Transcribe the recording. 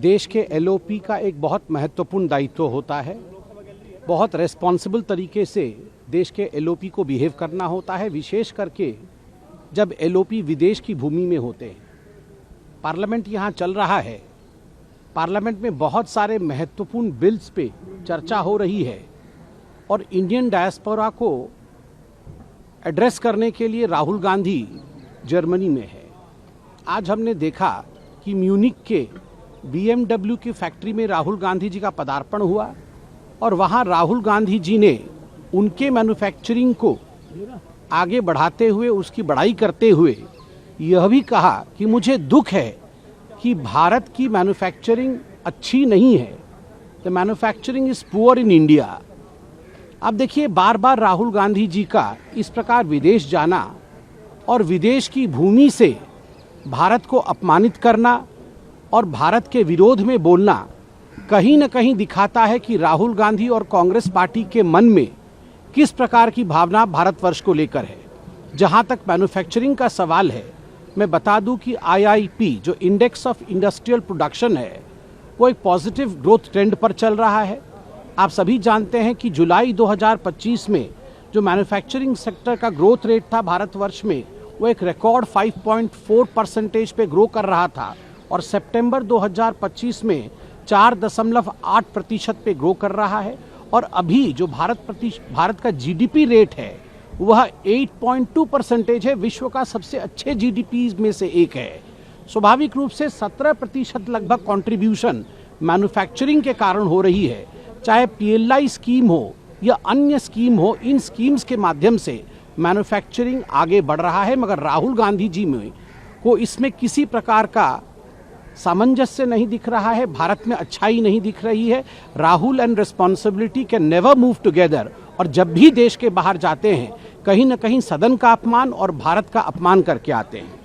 देश के एलओपी का एक बहुत महत्वपूर्ण दायित्व होता है। बहुत रेस्पॉन्सिबल तरीके से देश के एलओपी को बिहेव करना होता है, विशेष करके जब एलओपी विदेश की भूमि में होते हैं। पार्लियामेंट यहाँ चल रहा है, पार्लियामेंट में बहुत सारे महत्वपूर्ण बिल्स पे चर्चा हो रही है और इंडियन डायस्पोरा को एड्रेस करने के लिए राहुल गांधी जर्मनी में है। आज हमने देखा कि म्यूनिक के BMW की फैक्ट्री में राहुल गांधी जी का पदार्पण हुआ और वहां राहुल गांधी जी ने उनके मैन्युफैक्चरिंग को आगे बढ़ाते हुए, उसकी बड़ाई करते हुए यह भी कहा कि मुझे दुख है कि भारत की मैन्युफैक्चरिंग अच्छी नहीं है, the manufacturing is poor in India. अब देखिए, बार बार राहुल गांधी जी का इस प्रकार विदेश जाना और विदेश की भूमि से भारत को अपमानित करना और भारत के विरोध में बोलना कहीं न कहीं दिखाता है कि राहुल गांधी और कांग्रेस पार्टी के मन में किस प्रकार की भावना भारतवर्ष को लेकर है। जहां तक मैन्युफैक्चरिंग का सवाल है, मैं बता दूं कि IIP जो इंडेक्स ऑफ इंडस्ट्रियल प्रोडक्शन है, वो एक पॉजिटिव ग्रोथ ट्रेंड पर चल रहा है। आप सभी जानते हैं कि जुलाई 2025 में जो मैन्युफैक्चरिंग सेक्टर का ग्रोथ रेट था भारतवर्ष में, वो एक रिकॉर्ड 5.4% पे ग्रो कर रहा था और सितंबर 2025 में 4.8% पे ग्रो कर रहा है। और अभी जो भारत का GDP रेट है वह 8.2% है, विश्व का सबसे अच्छे GDP में से एक है। स्वाभाविक रूप से 17% लगभग कंट्रीब्यूशन मैन्युफैक्चरिंग के कारण हो रही है। चाहे PLI स्कीम हो या अन्य स्कीम हो, इन स्कीम्स के माध्यम से मैन्युफैक्चरिंग आगे बढ़ रहा है, मगर राहुल गांधी जी में को इसमें किसी प्रकार का सामंजस्य नहीं दिख रहा है। भारत में अच्छाई नहीं दिख रही है। Rahul and responsibility can never move together. और जब भी देश के बाहर जाते हैं, कहीं न कहीं सदन का अपमान और भारत का अपमान करके आते हैं।